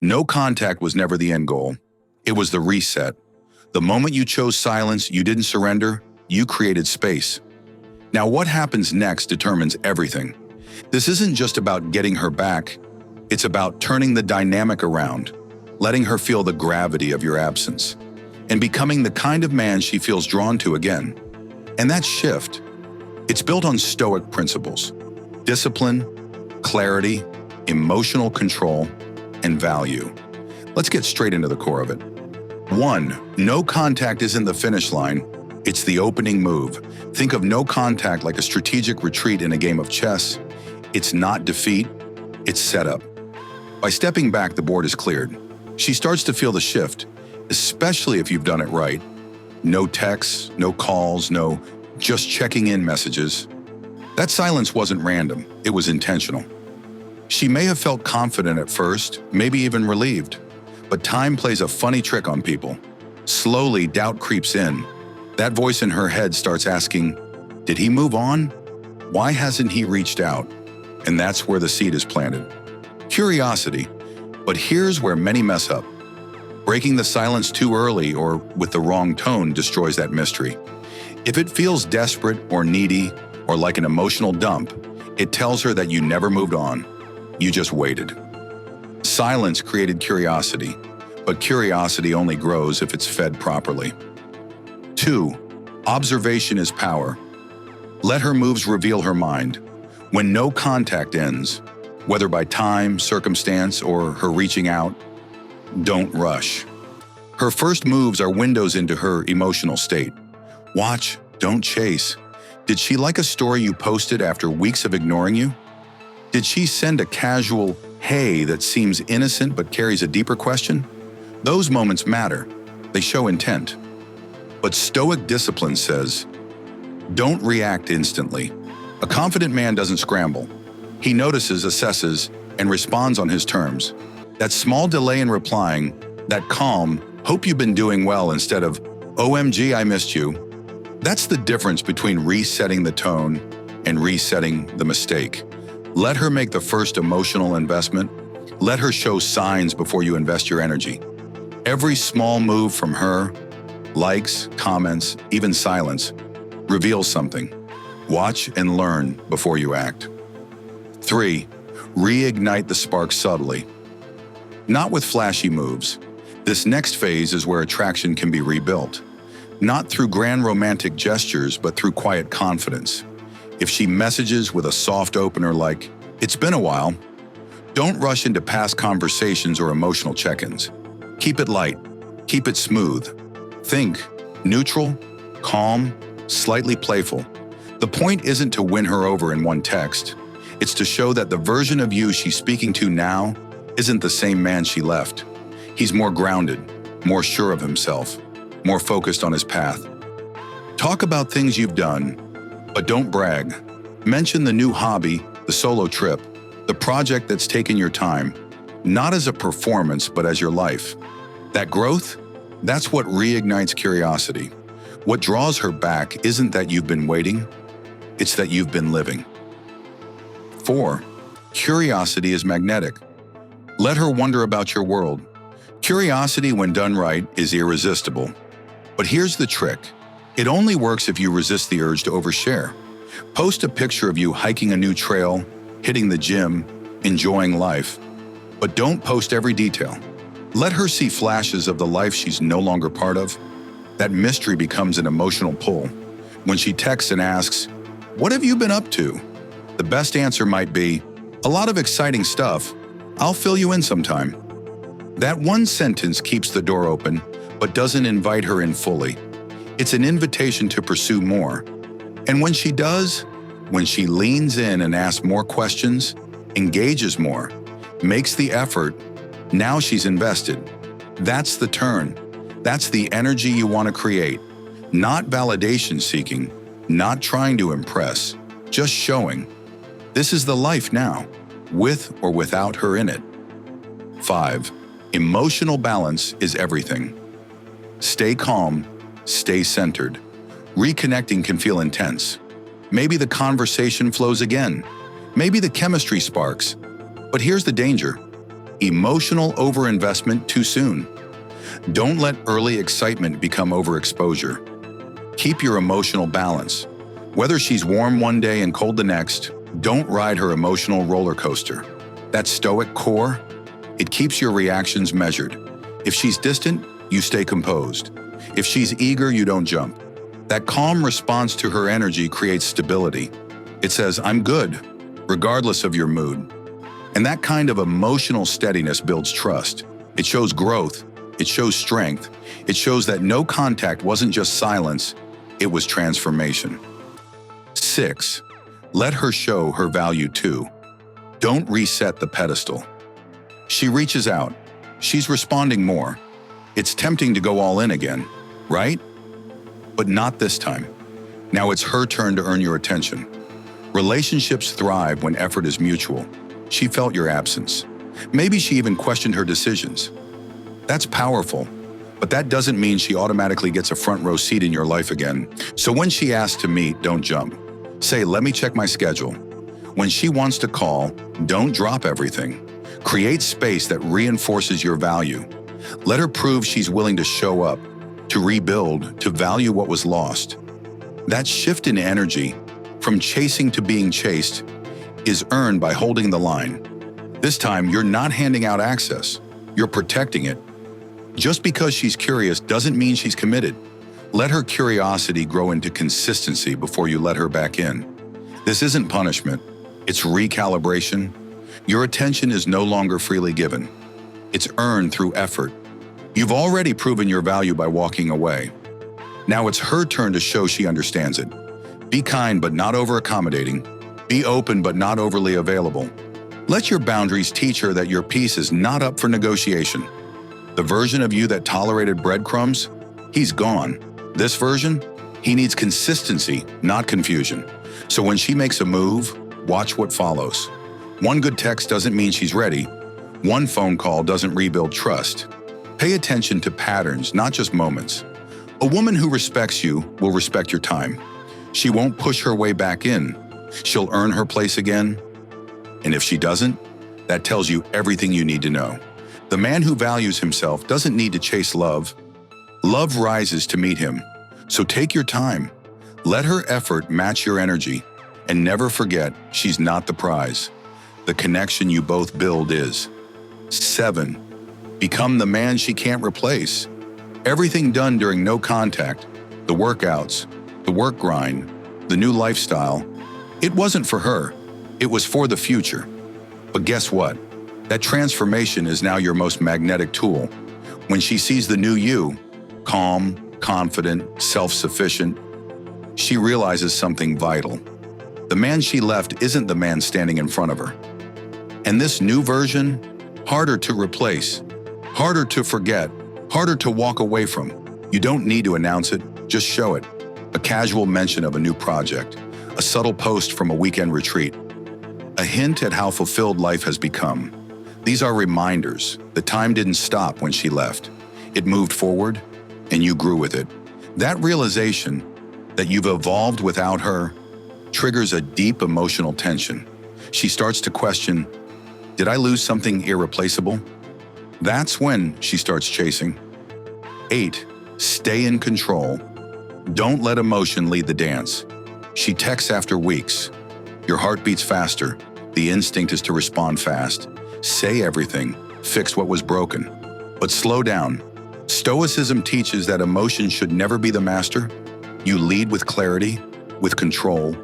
No contact was never the end goal. It was the reset. The moment you chose silence, you didn't surrender, you created space. Now, what happens next determines everything. This isn't just about getting her back. It's about turning the dynamic around, letting her feel the gravity of your absence, and becoming the kind of man she feels drawn to again. And that shift, it's built on Stoic principles: discipline, clarity, emotional control, and value. Let's get straight into the core of it. 1. No contact isn't the finish line, it's the opening move. Think of no contact like a strategic retreat in a game of chess. It's not defeat, it's setup. By stepping back, the board is cleared. She starts to feel the shift, especially if you've done it right. No texts, no calls, no just checking in messages. That silence wasn't random, it was intentional. She may have felt confident at first, maybe even relieved, but time plays a funny trick on people. Slowly, doubt creeps in. That voice in her head starts asking, did he move on? Why hasn't he reached out? And that's where the seed is planted. Curiosity. But here's where many mess up. Breaking the silence too early or with the wrong tone destroys that mystery. If it feels desperate or needy or like an emotional dump, it tells her that you never moved on. You just waited. Silence created curiosity, but curiosity only grows if it's fed properly. 2. Observation is power. Let her moves reveal her mind. When no contact ends, whether by time, circumstance, or her reaching out, don't rush. Her first moves are windows into her emotional state. Watch, don't chase. Did she like a story you posted after weeks of ignoring you? Did she send a casual hey that seems innocent but carries a deeper question? Those moments matter. They show intent. But Stoic discipline says, don't react instantly. A confident man doesn't scramble. He notices, assesses, and responds on his terms. That small delay in replying, that calm, hope you've been doing well instead of, OMG, I missed you, that's the difference between resetting the tone and resetting the mistake. Let her make the first emotional investment. Let her show signs before you invest your energy. Every small move from her, likes, comments, even silence, reveals something. Watch and learn before you act. 3. Reignite the spark subtly. Not with flashy moves. This next phase is where attraction can be rebuilt. Not through grand romantic gestures, but through quiet confidence. If she messages with a soft opener like, it's been a while, don't rush into past conversations or emotional check-ins. Keep it light. Keep it smooth. Think neutral, calm, slightly playful. The point isn't to win her over in one text. It's to show that the version of you she's speaking to now isn't the same man she left. He's more grounded, more sure of himself, more focused on his path. Talk about things you've done, but don't brag. Mention the new hobby, the solo trip, the project that's taken your time, not as a performance, but as your life. That growth, that's what reignites curiosity. What draws her back isn't that you've been waiting, it's that you've been living. 4. Curiosity is magnetic. Let her wonder about your world. Curiosity, when done right, is irresistible. But here's the trick. It only works if you resist the urge to overshare. Post a picture of you hiking a new trail, hitting the gym, enjoying life. But don't post every detail. Let her see flashes of the life she's no longer part of. That mystery becomes an emotional pull. When she texts and asks, what have you been up to? The best answer might be, a lot of exciting stuff. I'll fill you in sometime. That one sentence keeps the door open, but doesn't invite her in fully. It's an invitation to pursue more. And when she does, when she leans in and asks more questions, engages more, makes the effort, now she's invested. That's the turn. That's the energy you want to create. Not validation seeking, not trying to impress, just showing. This is the life now, with or without her in it. 5. Emotional balance is everything. Stay calm, stay centered. Reconnecting can feel intense. Maybe the conversation flows again. Maybe the chemistry sparks. But here's the danger. Emotional overinvestment too soon. Don't let early excitement become overexposure. Keep your emotional balance. Whether she's warm one day and cold the next, don't ride her emotional roller coaster. That Stoic core, it keeps your reactions measured. If she's distant, you stay composed. If she's eager, you don't jump. That calm response to her energy creates stability. It says, "I'm good," regardless of your mood. And that kind of emotional steadiness builds trust. It shows growth. It shows strength. It shows that no contact wasn't just silence, it was transformation. 6. Let her show her value too. Don't reset the pedestal. She reaches out. She's responding more. It's tempting to go all in again, right? But not this time. Now it's her turn to earn your attention. Relationships thrive when effort is mutual. She felt your absence. Maybe she even questioned her decisions. That's powerful, but that doesn't mean she automatically gets a front row seat in your life again. So when she asks to meet, don't jump. Say, "Let me check my schedule." When she wants to call, don't drop everything. Create space that reinforces your value. Let her prove she's willing to show up, to rebuild, to value what was lost. That shift in energy, from chasing to being chased, is earned by holding the line. This time, you're not handing out access, you're protecting it. Just because she's curious doesn't mean she's committed. Let her curiosity grow into consistency before you let her back in. This isn't punishment, it's recalibration. Your attention is no longer freely given. It's earned through effort. You've already proven your value by walking away. Now it's her turn to show she understands it. Be kind but not over-accommodating. Be open but not overly available. Let your boundaries teach her that your peace is not up for negotiation. The version of you that tolerated breadcrumbs, he's gone. This version, he needs consistency, not confusion. So when she makes a move, watch what follows. One good text doesn't mean she's ready. One phone call doesn't rebuild trust. Pay attention to patterns, not just moments. A woman who respects you will respect your time. She won't push her way back in. She'll earn her place again. And if she doesn't, that tells you everything you need to know. The man who values himself doesn't need to chase love. Love rises to meet him. So take your time. Let her effort match your energy. And never forget, she's not the prize. The connection you both build is. 7. Become the man she can't replace. Everything done during no contact, the workouts, the work grind, the new lifestyle, it wasn't for her. It was for the future. But guess what? That transformation is now your most magnetic tool. When she sees the new you, calm, confident, self-sufficient, she realizes something vital. The man she left isn't the man standing in front of her. And this new version, harder to replace, harder to forget, harder to walk away from. You don't need to announce it, just show it. A casual mention of a new project, a subtle post from a weekend retreat, a hint at how fulfilled life has become. These are reminders. The time didn't stop when she left. It moved forward, and you grew with it. That realization that you've evolved without her triggers a deep emotional tension. She starts to question, did I lose something irreplaceable? That's when she starts chasing. 8. Stay in control. Don't let emotion lead the dance. She texts after weeks. Your heart beats faster. The instinct is to respond fast. Say everything. Fix what was broken. But slow down. Stoicism teaches that emotion should never be the master. You lead with clarity, with control.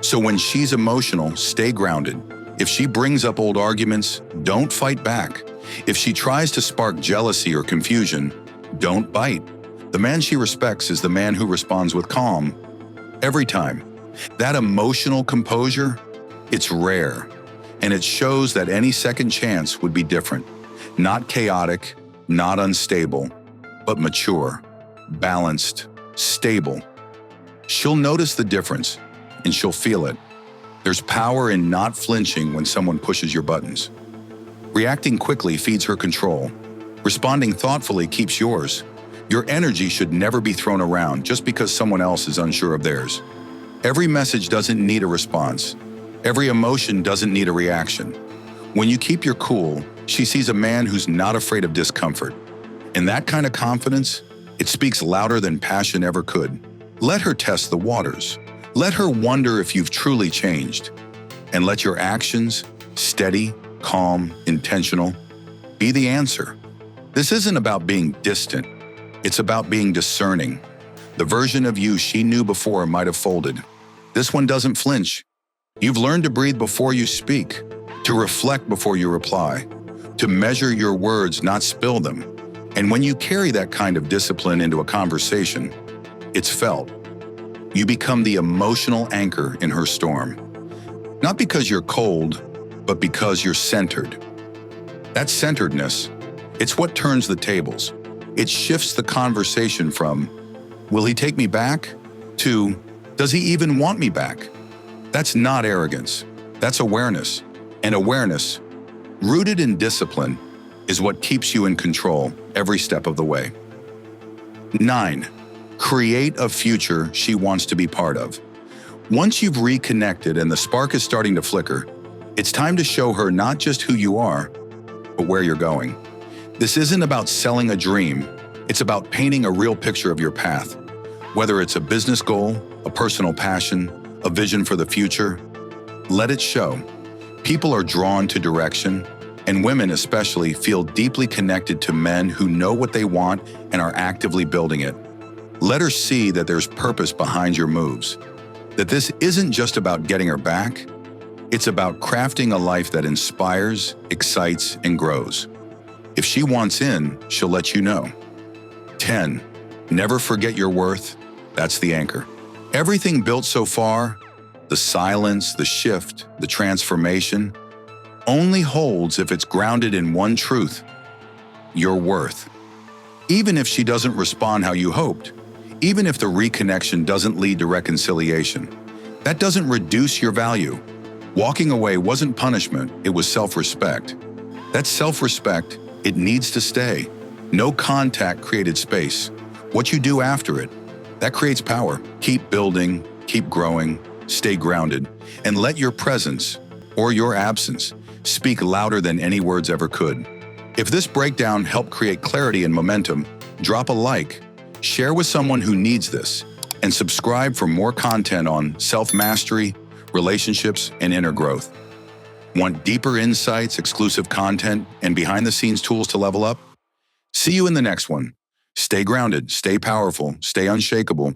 So when she's emotional, stay grounded. If she brings up old arguments, don't fight back. If she tries to spark jealousy or confusion, don't bite. The man she respects is the man who responds with calm. Every time. That emotional composure, it's rare. And it shows that any second chance would be different. Not chaotic, not unstable, but mature, balanced, stable. She'll notice the difference, and she'll feel it. There's power in not flinching when someone pushes your buttons. Reacting quickly feeds her control. Responding thoughtfully keeps yours. Your energy should never be thrown around just because someone else is unsure of theirs. Every message doesn't need a response. Every emotion doesn't need a reaction. When you keep your cool, she sees a man who's not afraid of discomfort. And that kind of confidence, it speaks louder than passion ever could. Let her test the waters. Let her wonder if you've truly changed. And let your actions, steady, calm, intentional, be the answer. This isn't about being distant. It's about being discerning. The version of you she knew before might have folded. This one doesn't flinch. You've learned to breathe before you speak, to reflect before you reply, to measure your words, not spill them. And when you carry that kind of discipline into a conversation, it's felt. You become the emotional anchor in her storm. Not because you're cold, but because you're centered. That centeredness, it's what turns the tables. It shifts the conversation from, will he take me back? To, does he even want me back? That's not arrogance. That's awareness. And awareness, rooted in discipline, is what keeps you in control every step of the way. 9. Create a future she wants to be part of. Once you've reconnected and the spark is starting to flicker, it's time to show her not just who you are, but where you're going. This isn't about selling a dream. It's about painting a real picture of your path. Whether it's a business goal, a personal passion, a vision for the future, let it show. People are drawn to direction, and women especially feel deeply connected to men who know what they want and are actively building it. Let her see that there's purpose behind your moves, that this isn't just about getting her back, it's about crafting a life that inspires, excites, and grows. If she wants in, she'll let you know. 10. Never forget your worth. That's the anchor. Everything built so far, the silence, the shift, the transformation, only holds if it's grounded in one truth: your worth. Even if she doesn't respond how you hoped, even if the reconnection doesn't lead to reconciliation, that doesn't reduce your value. Walking away wasn't punishment, it was self-respect. That self-respect, it needs to stay. No contact created space. What you do after it, that creates power. Keep building, keep growing, stay grounded, and let your presence, or your absence, speak louder than any words ever could. If this breakdown helped create clarity and momentum, drop a like, share with someone who needs this, and subscribe for more content on self-mastery, relationships, and inner growth. Want deeper insights, exclusive content, and behind-the-scenes tools to level up? See you in the next one. Stay grounded, stay powerful, stay unshakable,